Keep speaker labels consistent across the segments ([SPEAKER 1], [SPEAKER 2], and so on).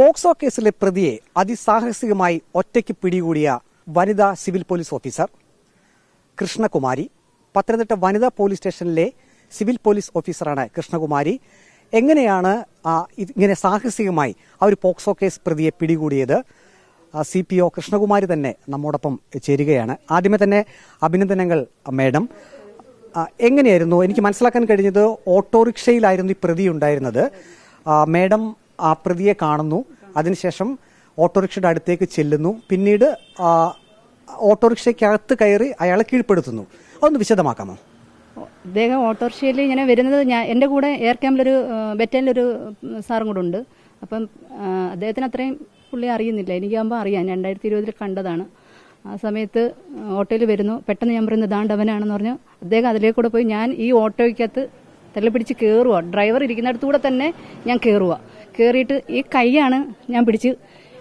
[SPEAKER 1] POCSO കേസിലെ പ്രതിയെ അതിസാഹസികമായി ഒറ്റയ്ക്ക് പിടികൂടിയ വനിതാ civil police officer Krishnakumari. Pathanamthitta വനിതാ പോലീസ് സ്റ്റേഷനിലെ സിവിൽ പോലീസ് ഓഫീസറാണ് കൃഷ്ണകുമാരി. എങ്ങനെയാണ് ഇങ്ങനെ സാഹസികമായി ആ ഒരു പോക്സോ കേസ് പ്രതിയെ പിടികൂടിയത്? CPO കൃഷ്ണകുമാരി തന്നെ നമ്മോടൊപ്പം ചേരുകയാണ്. ആദ്യമേ തന്നെ അഭിനന്ദനങ്ങൾ മാഡം. എങ്ങനെയായിരുന്നു? എനിക്ക് മനസ്സിലാക്കാൻ കഴിഞ്ഞത് ഓട്ടോറിക്ഷയിലായിരുന്നു ഈ പ്രതി ഉണ്ടായിരുന്നത്. മാഡം ആ പ്രതിയെ കാണുന്നു, അതിനുശേഷം ഓട്ടോറിക്ഷയുടെ അടുത്തേക്ക് ചെല്ലുന്നു, പിന്നീട് ഓട്ടോറിക്ഷയ്ക്കകത്ത് കയറി അയാളെ കീഴ്പ്പെടുത്തുന്നു. അതൊന്ന് വിശദമാക്കാമോ?
[SPEAKER 2] അദ്ദേഹം ഓട്ടോറിക്ഷയിൽ ഇങ്ങനെ വരുന്നത്, എൻ്റെ കൂടെ എയർ ക്യാമ്പിലൊരു ബറ്റാലിലൊരു സാറും കൂടെ ഉണ്ട്. അപ്പം അദ്ദേഹത്തിന് അത്രയും പുള്ളി അറിയുന്നില്ല. എനിക്കാകുമ്പോൾ അറിയാം, 2020 കണ്ടതാണ്. ആ സമയത്ത് ഓട്ടോയിൽ വരുന്നു, പെട്ടെന്ന് ഞാൻ പറയുന്നത് ദാണ്ടവനാണെന്ന് പറഞ്ഞു. അദ്ദേഹം അതിലേക്കൂടെ പോയി ഞാൻ ഈ ഓട്ടോയ്ക്കകത്ത് തള്ളിപ്പിടിച്ച് കയറുക, ഡ്രൈവർ ഇരിക്കുന്നിടത്തൂടെ തന്നെ ഞാൻ കയറിയിട്ട് ഈ കൈയാണ് ഞാൻ പിടിച്ച്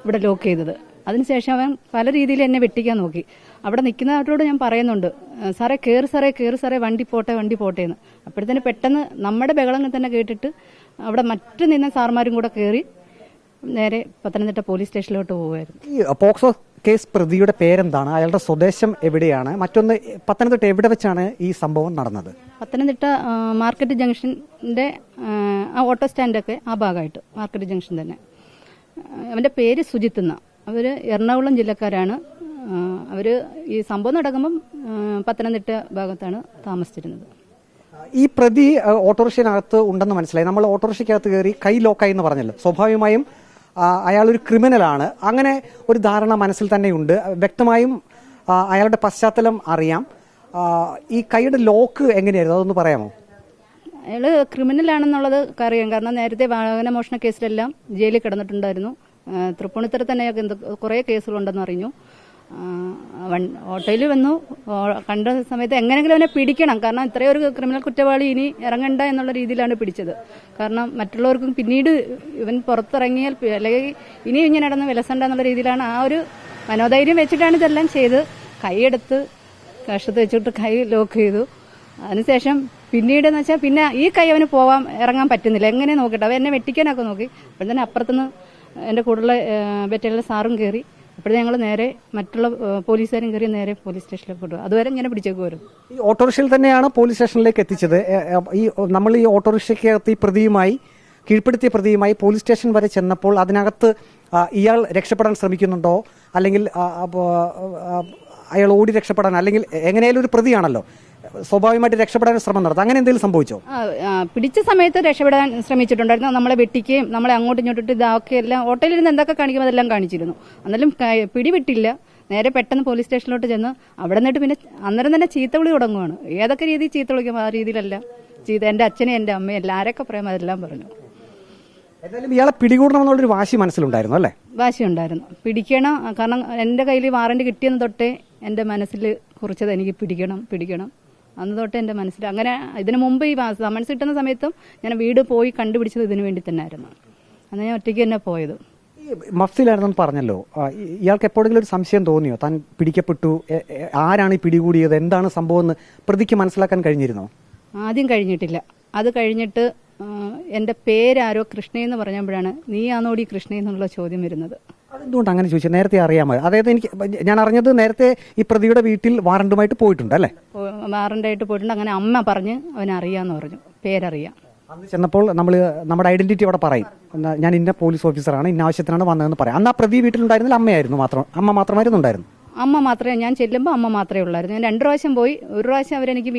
[SPEAKER 2] ഇവിടെ ലോക്ക് ചെയ്തത്. അതിനുശേഷം അവൻ പല രീതിയിൽ എന്നെ വെട്ടിക്കാൻ നോക്കി. അവിടെ നിൽക്കുന്നവരോട് ഞാൻ പറയുന്നുണ്ട്, സാറേ കയറി സാറേ വണ്ടി പോട്ടെ എന്ന്. അപ്പോഴത്തേന് പെട്ടെന്ന് നമ്മുടെ ബഹളങ്ങൾ തന്നെ കേട്ടിട്ട് അവിടെ മറ്റു നിന്ന സാർമാരും കൂടെ കയറി നേരെ പത്തനംതിട്ട പോലീസ് സ്റ്റേഷനിലോട്ട് പോവുമായിരുന്നു.
[SPEAKER 1] ഈ പോക്സോ കേസ് പ്രതിയുടെ പേരെന്താണ്? അയാളുടെ സ്വദേശം എവിടെയാണ്? മറ്റൊന്ന്, പത്തനംതിട്ട എവിടെ വെച്ചാണ് ഈ സംഭവം നടന്നത്?
[SPEAKER 2] പത്തനംതിട്ട മാർക്കറ്റ് ജംഗ്ഷന്റെ ആ ഓട്ടോ സ്റ്റാൻഡൊക്കെ ആ ഭാഗമായിട്ട് മാർക്കറ്റ് ജംഗ്ഷൻ തന്നെ. അവന്റെ പേര് സുജിത്ത് എന്ന. അവര് എറണാകുളം ജില്ലക്കാരാണ്. അവര് ഈ സംഭവം നടക്കുമ്പം പത്തനംതിട്ട ഭാഗത്താണ് താമസിച്ചിരുന്നത്.
[SPEAKER 1] ഈ പ്രതി ഓട്ടോറിക്ഷയ്ക്കകത്ത് ഉണ്ടെന്ന് മനസ്സിലായി. നമ്മൾ ഓട്ടോറിക്ഷയ്ക്കകത്ത് കയറി കൈ ലോക്കായി എന്ന് പറഞ്ഞല്ലോ. സ്വാഭാവികമായും അയാളൊരു ക്രിമിനലാണ്, അങ്ങനെ ഒരു ധാരണ മനസ്സിൽ തന്നെയുണ്ട്. വ്യക്തമായും അയാളുടെ പശ്ചാത്തലം അറിയാം. ഈ കൈയുടെ ലോക്ക് എങ്ങനെയായിരുന്നു, അതൊന്ന് പറയാമോ?
[SPEAKER 2] അയാള് ക്രിമിനലാണെന്നുള്ളത് അറിയാം. കാരണം നേരത്തെ വാഹനമോഷണ കേസിലെല്ലാം ജയിലിൽ കിടന്നിട്ടുണ്ടായിരുന്നു. തൃപ്പൂണിത്തുറ തന്നെ കുറേ കേസുകളുണ്ടെന്ന് അറിഞ്ഞു. ഓട്ടോയിൽ വന്നു, കണ്ട സമയത്ത് എങ്ങനെയെങ്കിലും അവനെ പിടിക്കണം. കാരണം ഇത്രയും ഒരു ക്രിമിനൽ കുറ്റവാളി ഇനി ഇറങ്ങണ്ട എന്നുള്ള രീതിയിലാണ് പിടിച്ചത്. കാരണം മറ്റുള്ളവർക്കും പിന്നീട് ഇവൻ പുറത്തിറങ്ങിയാൽ അല്ലെങ്കിൽ ഇനിയും ഇങ്ങനെ നടന്ന് വിലസണ്ട എന്നുള്ള രീതിയിലാണ് ആ ഒരു മനോധൈര്യം വെച്ചിട്ടാണ് ഇതെല്ലാം ചെയ്ത്. കൈയെടുത്ത് കഷത്ത് വെച്ചിട്ട് കൈ ലോക്ക് ചെയ്തു. അതിനുശേഷം പിന്നീടെന്ന് വെച്ചാൽ പിന്നെ ഈ കൈ അവന് ഇറങ്ങാൻ പറ്റുന്നില്ല. എങ്ങനെ നോക്കട്ടെ, അവൻ എന്നെ വെട്ടിക്കാനൊക്കെ നോക്കി. അപ്പോൾ തന്നെ അപ്പുറത്തുനിന്ന് എൻ്റെ കൂടുതലുള്ള ബറ്റാലിയനിലെ സാറും കയറി. അപ്പോഴേ ഞങ്ങൾ നേരെ മറ്റുള്ള പോലീസുകാരും കയറി നേരെ പോലീസ് സ്റ്റേഷനിലേക്ക് വിട്ടു. അതുവരെ ഇങ്ങനെ പിടിച്ചേക്ക് വരും.
[SPEAKER 1] ഈ ഓട്ടോറിക്ഷയിൽ തന്നെയാണ് പോലീസ് സ്റ്റേഷനിലേക്ക് എത്തിച്ചത്. നമ്മൾ ഈ ഓട്ടോറിക്ഷയ്ക്കകത്ത് ഈ പ്രതിയുമായി, കീഴ്പ്പെടുത്തിയ പ്രതിയുമായി പോലീസ് സ്റ്റേഷൻ വരെ ചെന്നപ്പോൾ അതിനകത്ത് ഇയാൾ രക്ഷപ്പെടാൻ ശ്രമിക്കുന്നുണ്ടോ, അല്ലെങ്കിൽ അയാൾ ഓടി രക്ഷപ്പെടാൻ, അല്ലെങ്കിൽ എങ്ങനെയായാലും ഒരു പ്രതിയാണല്ലോ, സ്വാഭാവികമായിട്ട് രക്ഷപ്പെടാൻ ശ്രമം നടത്തും. അങ്ങനെ എന്തെങ്കിലും സംഭവിച്ചോ?
[SPEAKER 2] പിടിച്ച സമയത്ത് രക്ഷപ്പെടാൻ ശ്രമിച്ചിട്ടുണ്ടായിരുന്നു. നമ്മളെ വെട്ടിക്കുകയും നമ്മളെ അങ്ങോട്ടും ഇങ്ങോട്ടിട്ട് ഇതാക്കി എല്ലാം ഓട്ടോയിലിരുന്ന് എന്തൊക്കെ കാണിക്കുമ്പോൾ അതെല്ലാം കാണിച്ചിരുന്നു. എന്നാലും പിടിവിട്ടില്ല. നേരെ പെട്ടെന്ന് പോലീസ് സ്റ്റേഷനിലോട്ട് ചെന്ന് അവിടെ നിന്നിട്ട് പിന്നെ അന്നേരം തന്നെ ചീത്തവിളി തുടങ്ങുവാണ്. ഏതൊക്കെ രീതിയിൽ ചീത്ത വിളിക്കും ആ രീതിയിലെല്ലാം എൻ്റെ അച്ഛനെ എൻ്റെ അമ്മയും എല്ലാവരൊക്കെ പറയാം, അതെല്ലാം പറഞ്ഞു.
[SPEAKER 1] എന്തായാലും ഇയാളെ പിടികൂടണമെന്നുള്ളൊരു വാശി മനസ്സിലുണ്ടായിരുന്നു അല്ലേ?
[SPEAKER 2] വാശി ഉണ്ടായിരുന്നു, പിടിക്കണം. കാരണം എൻ്റെ കയ്യിൽ വാറന്റ് കിട്ടിയെന്ന് തൊട്ടേ എൻ്റെ മനസ്സിൽ കുറിച്ചത് എനിക്ക് പിടിക്കണം. അന്ന് തൊട്ട് എൻ്റെ മനസ്സിൽ അങ്ങനെ. ഇതിനു മുമ്പ് ഈ സമൻസ് കിട്ടുന്ന സമയത്തും ഞാൻ വീട് പോയി കണ്ടുപിടിച്ചത് ഇതിനു വേണ്ടി തന്നെ ആയിരുന്നു. അന്ന് ഞാൻ ഒറ്റയ്ക്ക് തന്നെ പോയത്.
[SPEAKER 1] മഫ്സിലായിരുന്നെന്ന് പറഞ്ഞല്ലോ. ഇയാൾക്ക് എപ്പോഴെങ്കിലും ഒരു സംശയം തോന്നിയോ? താൻ പിടിക്കപ്പെട്ടു, ആരാണ് ഈ പിടികൂടിയത്, എന്താണ് സംഭവം എന്ന് പ്രതിക്ക് മനസ്സിലാക്കാൻ കഴിഞ്ഞിരുന്നോ?
[SPEAKER 2] ആദ്യം കഴിഞ്ഞിട്ടില്ല. അത് കഴിഞ്ഞിട്ട് എൻ്റെ പേരാരോ കൃഷ്ണയെന്ന് പറഞ്ഞപ്പോഴാണ് നീയാണോടി കൃഷ്ണ എന്നുള്ള ചോദ്യം വരുന്നത്.
[SPEAKER 1] അതെന്തുകൊണ്ട് അങ്ങനെ ചോദിച്ചത്? നേരത്തെ അറിയാമോ? അതായത് ഞാൻ അറിഞ്ഞത് നേരത്തെ ഈ പ്രതിയുടെ വീട്ടിൽ വാറണ്ടുമായിട്ട് പോയിട്ടുണ്ട് അല്ലേ?
[SPEAKER 2] വാറണ്ടായിട്ട് പോയിട്ടുണ്ട്. അങ്ങനെ അമ്മ പറഞ്ഞ് അവനറിയാന്ന് പറഞ്ഞു, പേരറിയാം.
[SPEAKER 1] അന്ന് ചെന്നപ്പോൾ നമ്മുടെ ഐഡന്റിറ്റി അവിടെ പറയും, ഞാൻ ഇന്ന പോലീസ് ഓഫീസറാണ്, ഇന്ന ആവശ്യത്തിനാണ് വന്നതെന്ന് പറയാം. അന്ന് ആ പ്രതി വീട്ടിലുണ്ടായിരുന്നില്ല, അമ്മ മാത്രമായിരുന്നു ഉണ്ടായിരുന്നു.
[SPEAKER 2] അമ്മ മാത്രമേ, ഞാൻ ചെല്ലുമ്പോൾ അമ്മ മാത്രമേ ഉള്ളായിരുന്നു. ഞാൻ 2 പ്രാവശ്യം പോയി. ഒരു പ്രാവശ്യം അവരെനിക്ക്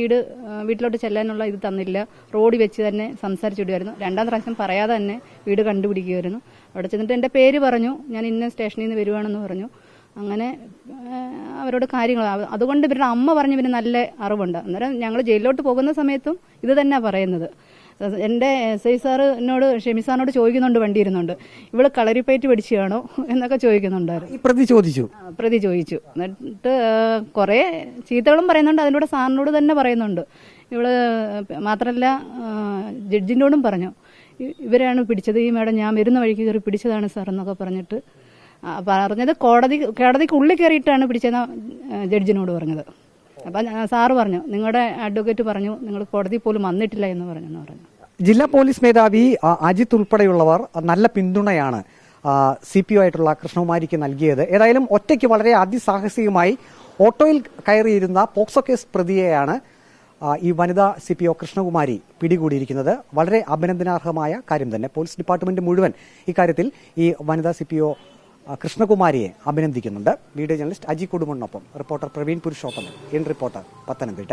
[SPEAKER 2] വീട്ടിലോട്ട് ചെല്ലാനുള്ള ഇത് തന്നില്ല. റോഡിൽ വെച്ച് തന്നെ സംസാരിച്ചിടുമായിരുന്നു. 2ാം പ്രാവശ്യം പറയാതെ തന്നെ വീട് കണ്ടുപിടിക്കുമായിരുന്നു. അവിടെ ചെന്നിട്ട് എൻ്റെ പേര് പറഞ്ഞു, ഞാൻ ഇന്ന സ്റ്റേഷനിൽ നിന്ന് വരുവാണെന്ന് പറഞ്ഞു. അങ്ങനെ അവരോട് കാര്യങ്ങൾ, അതുകൊണ്ട് ഇവരുടെ അമ്മ പറഞ്ഞ് പിന്നെ നല്ല അറിവുണ്ട്. അന്നേരം ഞങ്ങൾ ജയിലിലോട്ട് പോകുന്ന സമയത്തും ഇത് തന്നെയാണ് പറയുന്നത്. എൻ്റെ SI സാറ് എന്നോട്, ഷെമി സാറിനോട് ചോദിക്കുന്നുണ്ട്, വണ്ടി ഇരുന്നുണ്ട്, ഇവള് കളരിപ്പയറ്റ് പിടിച്ചാണോ എന്നൊക്കെ ചോദിക്കുന്നുണ്ടായിരുന്നു.
[SPEAKER 1] പ്രതി ചോദിച്ചു.
[SPEAKER 2] എന്നിട്ട് കുറേ ചീത്തകളും പറയുന്നുണ്ട്. അതിലൂടെ സാറിനോട് തന്നെ പറയുന്നുണ്ട്. ഇവള് മാത്രമല്ല ജഡ്ജിനോടും പറഞ്ഞു, ഇവരാണ് പിടിച്ചത്, ഈ മേഡം ഞാൻ വരുന്ന വഴിക്ക് കയറി പിടിച്ചതാണ് സാർ എന്നൊക്കെ പറഞ്ഞിട്ട് പറഞ്ഞത്. കോടതിക്കുള്ളിൽ കയറിയിട്ടാണ് പിടിച്ചതെന്ന് ജഡ്ജിനോട് പറഞ്ഞത്. അപ്പം സാറ് പറഞ്ഞു, നിങ്ങളുടെ അഡ്വക്കേറ്റ് പറഞ്ഞു നിങ്ങൾ കോടതി പോലും വന്നിട്ടില്ല എന്ന് പറഞ്ഞു.
[SPEAKER 1] ജില്ലാ പോലീസ് മേധാവി അജിത് ഉൾപ്പെടെയുള്ളവർ നല്ല പിന്തുണയാണ് CPO ആയിട്ടുള്ള കൃഷ്ണകുമാരിക്ക് നൽകിയത്. ഏതായാലും ഒറ്റയ്ക്ക് വളരെ അതിസാഹസികമായി ഓട്ടോയിൽ കയറിയിരുന്ന പോക്സോ കേസ് പ്രതിയെയാണ് ഈ വനിതാ CPO കൃഷ്ണകുമാരി പിടികൂടിയിരിക്കുന്നത്. വളരെ അഭിനന്ദനാർഹമായ കാര്യം തന്നെ. പോലീസ് ഡിപ്പാർട്ട്മെന്റ് മുഴുവൻ ഇക്കാര്യത്തിൽ ഈ വനിതാ CPO കൃഷ്ണകുമാരിയെ അഭിനന്ദിക്കുന്നുണ്ട്. വീഡിയോ ജേർണലിസ്റ്റ് അജി കുടുംബനൊപ്പം റിപ്പോർട്ടർ പ്രവീൺ പുരുഷോത്തമൻ, റിപ്പോർട്ടർ, പത്തനംതിട്ട.